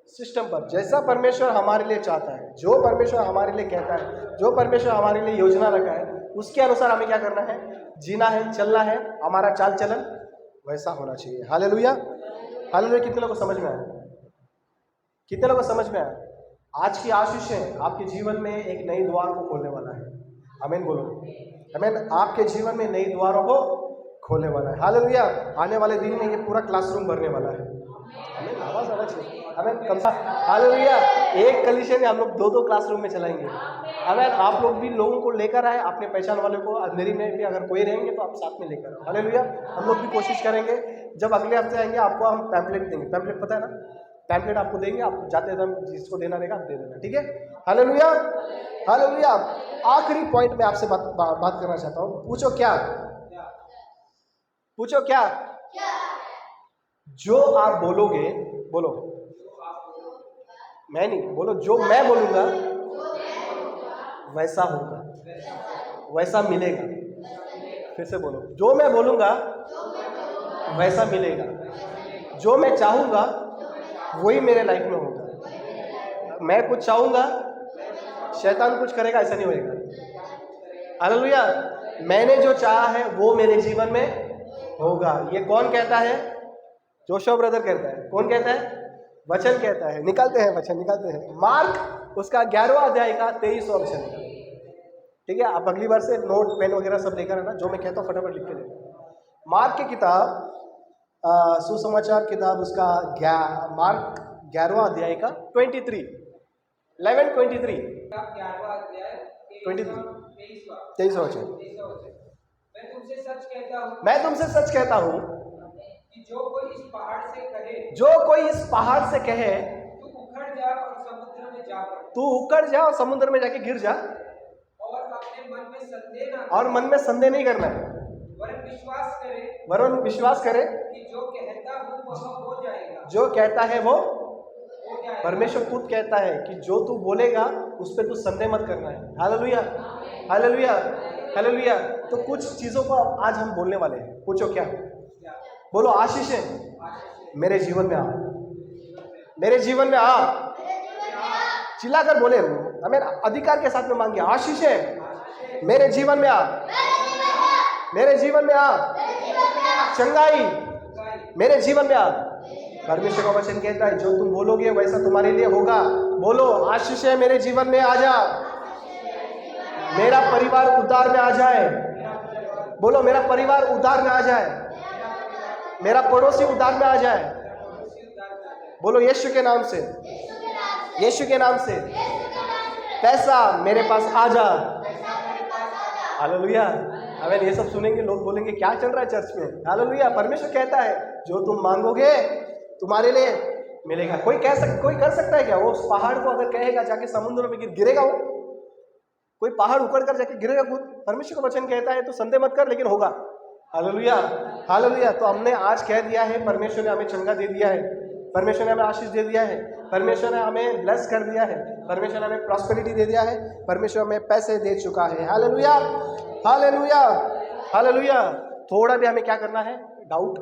सिस्टम पर। जैसा परमेश्वर हमारे लिए चाहता है, जो परमेश्वर हमारे लिए कहता है, जो परमेश्वर हमारे लिए योजना रखा है, उसके अनुसार हमें क्या करना है, जीना है, चलना है। हमारा चाल चलन वैसा होना चाहिए। Hallelujah, hallelujah. कितने लोगों को समझ में आया? कितने लोगों को समझ में आया? आज की आशीष है आपके जीवन में एक नई द्वार को खोलने वाला है। आमीन बोलो, आमीन। आपके जीवन में नई द्वारों को खोलने वाला है। हालेलुया। आने वाले दिन में ये पूरा क्लासरूम भरने वाला है। आमीन, आवाज आना चाहिए। आमीन, कम सा हालेलुया। एक कलीसिया में हम लोग 2-2 क्लासरूम में चलाएंगे। आमीन। आप लोग भी लोगों को लेकर आए, अपने पहचान वाले को, अंधेरी में भी अगर कोई रहेंगे तो आप साथ में लेकर आओ। हालेलुया। हम लोग भी कोशिश करेंगे, जब अगले हफ्ते आएंगे आपको हम पैम्पलेट देंगे। पैम्पलेट पता है ना, पैम्पलेट आपको देंगे, आप जाते दम जिसको देना रहेगा आप दे देना। ठीक है, हालेलुया, हालेलुया। आखिरी पॉइंट में आपसे बात करना चाहता हूँ। पूछो क्या? पूछो क्या? जो आप बोलोगे, बोलो, मैं नहीं, बोलो जो मैं बोलूंगा वैसा होगा, वैसा मिलेगा। फिर से बोलो, जो मैं बोलूंगा वैसा मिलेगा, जो मैं चाहूंगा वही मेरे लाइफ में होगा। मैं कुछ चाहूंगा, शैतान कुछ करेगा, ऐसा नहीं होएगा। हालेलुया। मैंने जो चाहा है वो मेरे जीवन में होगा। ये कौन कहता है? जोशुआ ब्रदर कहता है। कौन कहता है? वचन कहता है। निकालते हैं वचन, निकालते हैं। मार्क उसका 11वां अध्याय का 23वां वचन। ठीक है, आप अगली बार से नोट पेन वगैरह सब लेकर आना, जो मैं कहता हूँ फटाफट लिख के देना। मार्क की किताब, सुसमाचार किताब, उसका मार्क 11वां अध्याय का 23 23वां वचन। मैं तुमसे सच कहता हूँ कि जो कोई इस पहाड़ से कहे, जो कोई इस पहाड़ से कहे तू उखड़ जा और समुद्र में जा पड़, तू उखड़ जा और समुद्र में जाके गिर जा, और अपने मन में संदेह ना, और मन में संदेह नहीं करना है, वरन विश्वास करे, वरन विश्वास करे कि जो कहता हूँ वह हो जाएगा। जो कहता है वो हो जाएगा। परमेश्वर खुद कहता है कि जो तू बोलेगा उस पर तू संदेह मत करना है। Hallelujah, hallelujah, hallelujah. तो कुछ चीजों को आज हम बोलने वाले हैं। पूछो क्या? बोलो, आशीष है मेरे जीवन में आ, मेरे जीवन में आ। चिल्लाकर बोले, हमें अधिकार के साथ में मांगे, आशीष है मेरे जीवन में आ, मेरे जीवन में आ। चंगाई मेरे जीवन में आ। परमेश्वर का वचन कहता है जो तुम बोलोगे वैसा तुम्हारे लिए होगा। बोलो, आशीष है मेरे जीवन में आ जा, मेरा परिवार उद्धार में आ जाए। बोलो, मेरा परिवार उद्धार में आ जाए, मेरा पड़ोसी उद्धार में आ जाए। बोलो, यीशु के नाम से, यीशु के नाम से पैसा मेरे पास आ जा। हालेलुया। अगर ये सब सुनेंगे लोग बोलेंगे क्या चल रहा है चर्च में। हालेलुया। परमेश्वर कहता है जो तुम मांगोगे तुम्हारे लिए मिलेगा। कोई कर सकता है क्या? वो उस पहाड़ को अगर कहेगा जाके समुद्र में गिरेगा, वो कोई पहाड़ उखड़ कर जाके गिरेगा खुद? परमेश्वर का वचन कहता है तो संदेह मत कर, लेकिन होगा। Hallelujah, hallelujah. तो हमने आज कह दिया है, परमेश्वर ने हमें चंगा दे दिया है, परमेश्वर ने हमें आशीष दे दिया है, परमेश्वर ने हमें ब्लेस कर दिया है, परमेश्वर ने हमें प्रॉस्पेरिटी दे दिया है, परमेश्वर हमें पैसे दे चुका है। Hallelujah, hallelujah, hallelujah. थोड़ा भी हमें क्या करना है? डाउट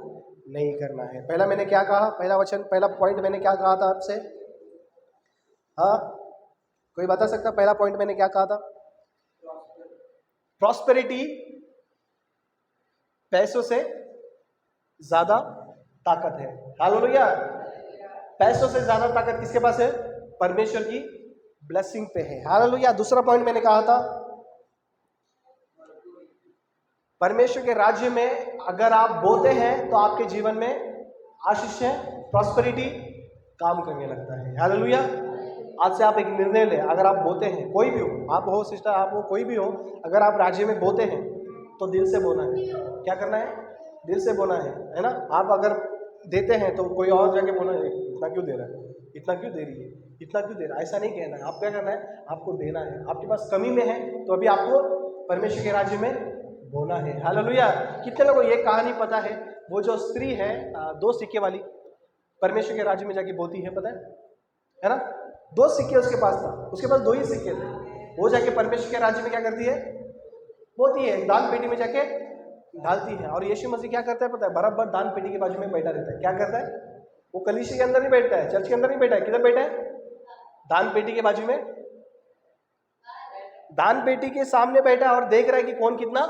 नहीं करना है। पहला मैंने क्या कहा? पहला वचन, पहला पॉइंट मैंने क्या कहा था आपसे? हाँ, कोई बता सकता? पहला पॉइंट मैंने क्या कहा था? प्रॉस्पेरिटी पैसों से ज्यादा ताकत है। हालेलुया। पैसों से ज्यादा ताकत किसके पास है? परमेश्वर की ब्लेसिंग पे है। हालेलुया। दूसरा पॉइंट मैंने कहा था, परमेश्वर के राज्य में अगर आप बोते हैं तो आपके जीवन में आशीष है, प्रॉस्पेरिटी काम करने लगता है। हालेलुया। आज से आप एक निर्णय लें, अगर आप बोते हैं, कोई भी हो, आप हो सिस्टर, आप हो, कोई भी हो, अगर आप राज्य में बोते हैं तो दिल से बोना है। क्या करना है? दिल से बोना है ना। आप अगर देते हैं तो कोई और जाके बोला इतना क्यों दे रहा है, इतना क्यों दे रही है, इतना क्यों दे रहा है, ऐसा नहीं कहना है। आप क्या करना है, आपको देना है। आपके पास कमी में है तो अभी आपको परमेश्वर के राज्य में बोना है। हालेलुया। कितने लोगों को ये कहानी पता है, वो जो स्त्री है 2 सिक्के वाली परमेश्वर के राज्य में जाके बोती है, पता है ना? 2 सिक्के उसके पास था, उसके पास 2 ही सिक्के थे। वो जाके परमेश्वर के राज्य में क्या करती है, बोती है, दान पेटी में जाके डालती है। और यीशु मसीह क्या करता है पता है, बराबर दान पेटी के बाजू में बैठा रहता है। क्या करता है, वो कलीसिया के अंदर नहीं बैठता है, चर्च के अंदर नहीं बैठा है, किधर बैठा है, दान पेटी के बाजू में, दान पेटी के सामने बैठा है और देख रहा है कि कौन कितना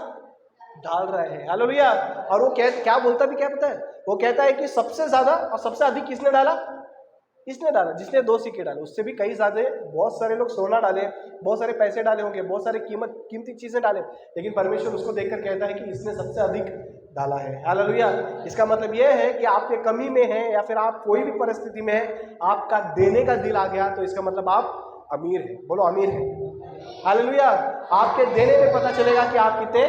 डाल रहा है। हालेलुया। और वो क्या बोलता भी क्या पता है, वो कहता है कि सबसे ज्यादा और सबसे अधिक किसने डाला, किसने डाला, जिसने 2 सिक्के डाले, उससे भी कई ज्यादा बहुत सारे लोग सोना डाले, बहुत सारे पैसे डाले होंगे, बहुत सारे कीमती चीजें डाले, लेकिन परमेश्वर उसको देखकर कहता है कि इसने सबसे अधिक डाला है। हालेलुया। इसका मतलब यह है कि आपके कमी में है या फिर आप कोई भी परिस्थिति में है, आपका देने का दिल आ गया तो इसका मतलब आप अमीर है। बोलो अमीर है। हालेलुया। आपके देने में पता चलेगा कि आप कितने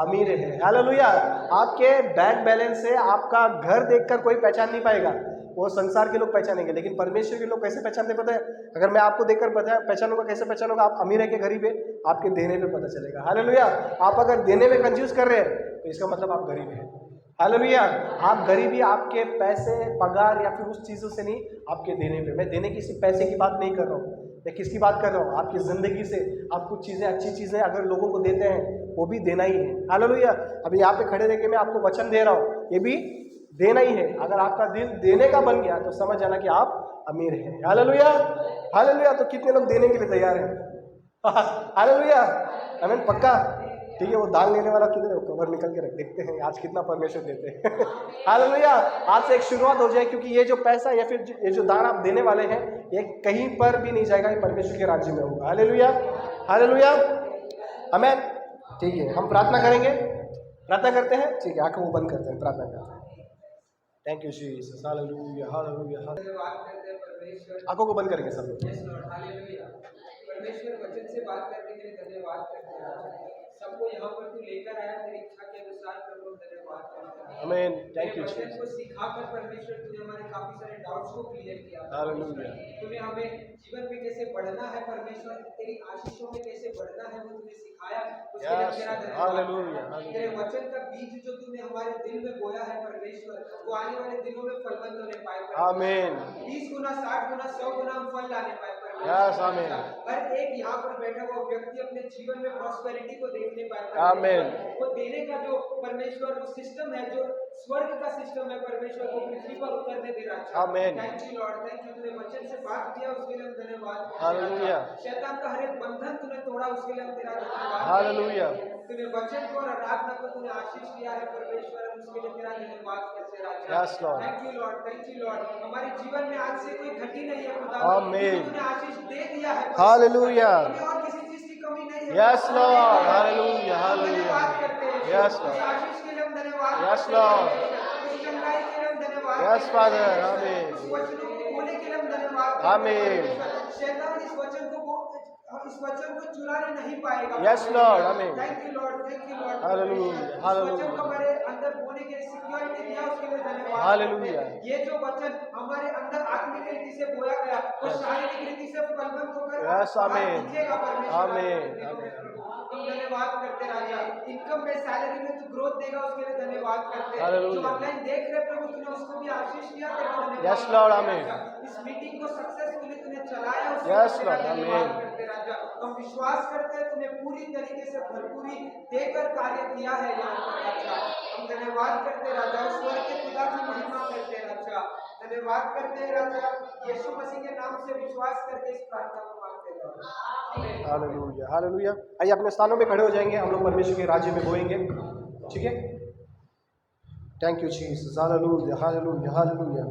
अमीर है। हालेलुया। आपके बैंक बैलेंस से आपका घर देखकर कोई पहचान नहीं पाएगा, वो संसार के लोग पहचानेंगे, लेकिन परमेश्वर के लोग कैसे पहचानते पता है? अगर मैं आपको देखकर पहचानूंगा, कैसे पहचानूंगा, आप अमीर है कि गरीब है, आपके देने पे पता चलेगा। हालेलुया। आप अगर देने में कंजूस कर रहे हैं तो इसका मतलब आप गरीब हैं। हालेलुया। आप गरीबी आपके पैसे, पगार या फिर उस चीज़ों से नहीं, आपके देने पे। मैं देने की सिर्फ पैसे की बात नहीं कर रहा हूँ, मैं किसकी बात कर रहा हूँ, आपकी ज़िंदगी से आप कुछ चीज़ें, अच्छी चीज़ें अगर लोगों को देते हैं वो भी देना ही है। हालेलुया। अभी यहाँ पे खड़े रह के मैं आपको वचन दे रहा हूँ, ये भी देना ही है। अगर आपका दिल देने का बन गया तो समझ जाना कि आप अमीर हैं। हालेलुया। हालेलुया। तो कितने लोग देने के लिए तैयार हैं? हालेलुया। आमीन। पक्का? ठीक है। वो दान लेने वाला किधर है, वो कवर निकल के रख, देखते हैं आज कितना परमेश्वर देते हैं। हालेलुया। आज से एक शुरुआत हो जाए, क्योंकि ये जो पैसा या फिर ये जो दान आप देने वाले हैं, ये कहीं पर भी नहीं जाएगा, ये परमेश्वर के राज्य में होगा। हालेलुया। हालेलुया। आमीन। ठीक है, हम प्रार्थना करेंगे, प्रार्थना करते हैं। ठीक है, आंखों को बंद करते हैं, प्रार्थना करते हैं। Thank you Jesus. Hallelujah. Hallelujah. आंखों को बंद करेंगे सब लोग। परमेश्वर वचन से बात करने के लिए धन्यवाद करते हैं। सबको यहाँ पर तू लेकर आया तेरी इच्छा के अनुसार, प्रभु धन्यवाद करते हैं। आमीन। थैंक यू वचन जीसस। को सिखाकर परमेश्वर तूने हमारे काफी सारे डाउट्स को क्लियर किया। हालेलुया। तूने हमें जीवन में कैसे बढ़ना है, परमेश्वर तेरी आशीषों में कैसे बढ़ना है, वो तूने सिखाया। उसके लिए तेरा धन्यवाद। हालेलुया। तेरे वचन का बीज जो तूने हमारे दिल में बोया है परमेश्वर, वो आने वाले दिनों में फलवंत होने पाए। आमीन। 20 गुना, 60 गुना, 100 गुना हम फल लाने पाए। यस। आमीन। हर एक यहाँ पर बैठा हुआ व्यक्ति अपने जीवन में प्रॉस्पेरिटी को देखने पाए। आमीन। वो देने का जो परमेश्वर वो सिस्टम है, जो स्वर्ग का सिस्टम है, परमेश्वर को पृथ्वी पर उतरने दे रहा है। आमीन। Thank you lord. Thank you, तूने वचन से बात किया, उसके लिए हम धन्यवाद। हालेलुया। शैतान का हर एक बंधन तूने तोड़ा, उसके लिए हम तेरा धन्यवाद। हालेलुया। तूने वचन को और आराधना को तूने आशीष दिया है परमेश्वर, उसके लिए तेरा धन्यवाद करते राजा। Yes lord. Thank you lord. Thank you lord. हमारे जीवन में आज से कोई घटी नहीं है खुदा। आमीन। तूने आशीष दे दिया है। हालेलुया। और किसी चीज की कमी नहीं है। Yes Lord. हालेलुया। हालेलुया। धन्यवाद करते हैं। Yes Lord. आशीष के लिए हम धन्यवाद। Yes Lord. उस चंगाई के लिए हम धन्यवाद। Yes father. आमीन। उस वचनों को बोलने के लिए हम धन्यवाद। आमीन। शैतान इस वचन को चुराने नहीं पाएगा। Yes lord. Amen. Thank you lord. Thank you lord. Hallelujah. वचन हालेलुया। को हमारे अंदर बोलने के लिए सिक्योरिटी दिया, उसके लिए धन्यवाद। हालेलुया। ये जो वचन हमारे अंदर आत्मिक रीति से बोया गया, वो शारीरिक रीति से फलवंत होकर यस। आमीन। दिखेगा परमेश्वर। आमीन। हम धन्यवाद करते राजा। इनकम में, सैलरी में तू ग्रोथ देगा, उसके लिए धन्यवाद करते हैं। हालेलुया। जो ऑनलाइन देख रहे प्रभु, तूने उसको भी आशीष दिया, तेरा धन्यवाद। Yes lord. आमीन। इस मीटिंग को सक्सेसफुली तूने चलाया, उसके यस लिए तेरा लॉर्ड। धन्यवाद आमीन। करते राजा। हम विश्वास करते हैं तूने पूरी तरीके से भरपूरी देकर कार्य किया है यहाँ पर राजा। हम धन्यवाद करते राजा, उस स्वर्ग के खुदा की महिमा करते राजा। धन्यवाद करते हैं राजा, यीशु मसीह के नाम से विश्वास करके इस प्रार्थना को मांगते हैं। हालेलुया। हालेलुया। आइए अपने स्थानों में खड़े हो जाएंगे, हम लोग परमेश्वर के राज्य में होएंगे। ठीक है। Thank you Jesus. Hallelujah. Hallelujah. Hallelujah.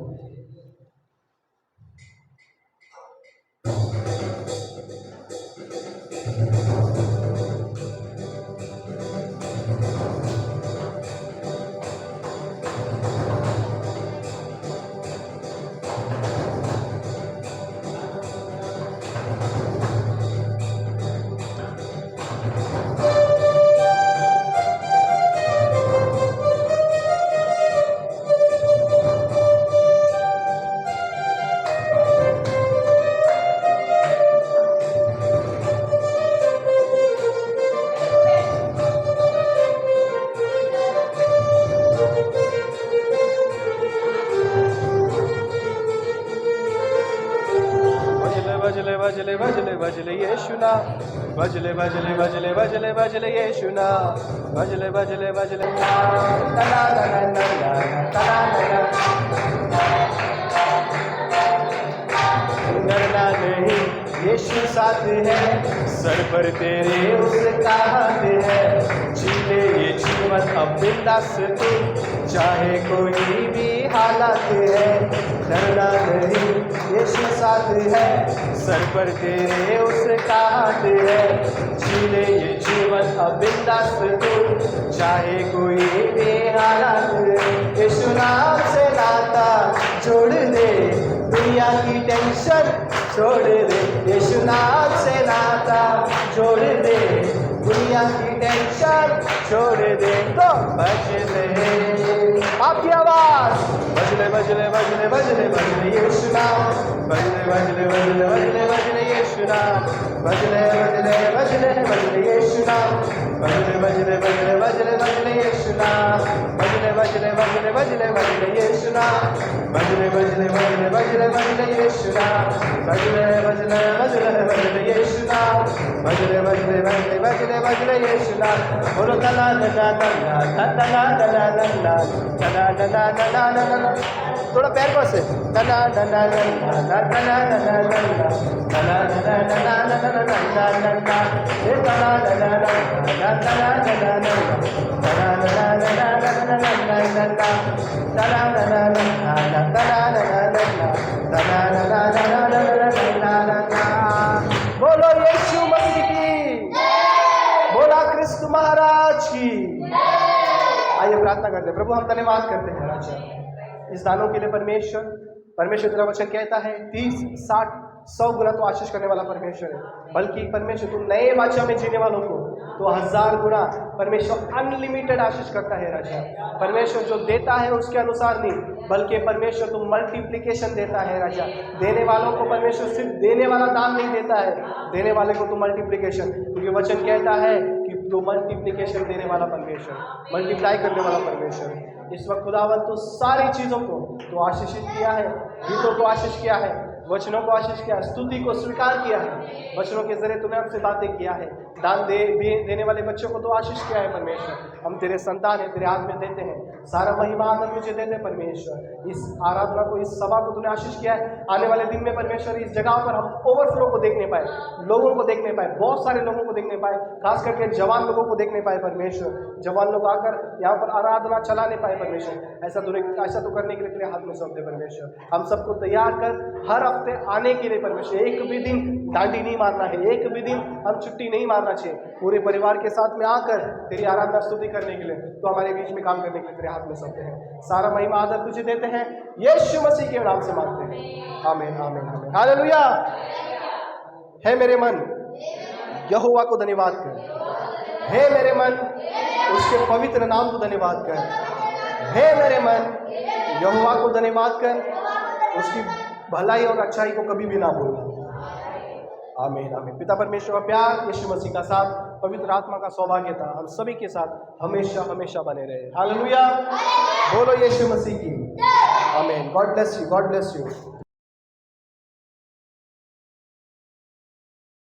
भजले भजले भजले यीशु नाम, भजले भजले भजले भजले भजले यीशु नाम, भजले भजले भजले डरना नहीं, यीशु साथ है, सर पर तेरे उसका हाथ है, जी ले ये जीवन अब बिंदास तू, चाहे कोई भी हालात है। डरना नहीं, यीशु साथ है, सर पर तेरे उसका हाथ है, जी ले ये जीवन अब बिंदास तू, चाहे कोई भी हालात है। यीशु नाम से नाता जोड़ दे, दुनिया की टेंशन छोड़ दे, यीशु नाम से नाता जोड़ दे, दुनिया की टेंशन छोड़ दे। तो भजले आपकी आवाज, भजले भजले भजले भजले भजले यीशु नाम, भजले भजले भजले भजले भजले यीशु नाम, भजले भजले भजले भजले यीशु नाम, भजले भजले भजले भजले भजले यीशु नाम, भजले भजले भजले भजले भजले यीशु नाम, भजले भजले भजले भजले भजले यीशु नाम, भजले भजले भजले भजले यीशु नाम, भजले भजले भजले भजले भजले यीशु नाम। बोलो तना तना तना तना तना तना तना तना तना तना, थोड़ा पैर को से तना तना तना तना तना तना तना तना तना तना तना तना, ये तना तना तना तना तना तना तना तना तना तना तना तना तना। बोलो यीशु मसीह की, बोला कृष्ण महाराज की। आइए प्रार्थना करते हैं। प्रभु हम धन्यवाद करते हैं राजा इस दानों के लिए। परमेश्वर तेरा वचन कहता है 30, 60, 100 गुना तो आशीष करने वाला परमेश्वर है, बल्कि परमेश्वर तुम नए वाचा में जीने वालों को तो 1000 गुना परमेश्वर अनलिमिटेड आशीष करता है राजा। परमेश्वर जो देता है उसके अनुसार नहीं, बल्कि परमेश्वर तुम मल्टीप्लिकेशन देता है राजा। देने वालों को परमेश्वर सिर्फ देने वाला दान नहीं देता है, देने वाले को तो मल्टीप्लिकेशन, क्योंकि वचन कहता है कि तो मल्टीप्लिकेशन देने वाला परमेश्वर, मल्टीप्लाई करने वाला परमेश्वर। इस वक्त खुदावन तो सारी चीज़ों को तो आशीषित किया है, गीतों को आशीष किया है, वचनों को आशीष किया है, स्तुति को स्वीकार किया है, वचनों के जरिए तूने हमसे बातें किया है, दान देने वाले बच्चों को तो आशीष किया है परमेश्वर। हम तेरे संतान है, तेरे हाथ में देते हैं, सारा महिमा आनंद मुझे देते परमेश्वर। इस आराधना को, इस सभा को तूने आशीष किया है। आने वाले दिन में परमेश्वर इस जगह पर हम ओवरफ्लो को देखने पाए, लोगों को देखने पाए, बहुत सारे लोगों को देखने पाए, खास करके जवान लोगों को देखने पाए परमेश्वर। जवान लोग आकर यहाँ पर आराधना चलाने पाए परमेश्वर। ऐसा तो करने के लिए तेरे हाथ में सौंपते परमेश्वर। हम सबको तैयार कर हर हफ्ते आने के लिए परमेश्वर। एक भी दिन डांडी नहीं मारना है, एक भी दिन हम छुट्टी नहीं मारना चाहिए। पूरे परिवार के साथ में आकर तेरी आराधना स्तुति करने के लिए तो हमारे बीच में काम करने के लिए तेरे हाथ में सौंपते हैं। सारा महिमा आदर तुझे देते हैं, यीशु मसीह के नाम से मांगते हैं, आमीन आमीन आमीन हालेलुया। हे मेरे मन यहोवा को धन्यवाद कर, हे मेरे मन उसके पवित्र नाम को धन्यवाद कर, हे मेरे मन यहोवा को धन्यवाद कर, उसकी भलाई और अच्छाई को कभी भी ना भूलना। आमीन आमीन। पिता परमेश्वर का प्यार, यीशु मसीह का साथ, पवित्र आत्मा का सौभाग्यता हम सभी के साथ हमेशा हमेशा बने रहे। हालेलुया। बोलो यीशु मसीह की। आमीन। God bless you, God bless you.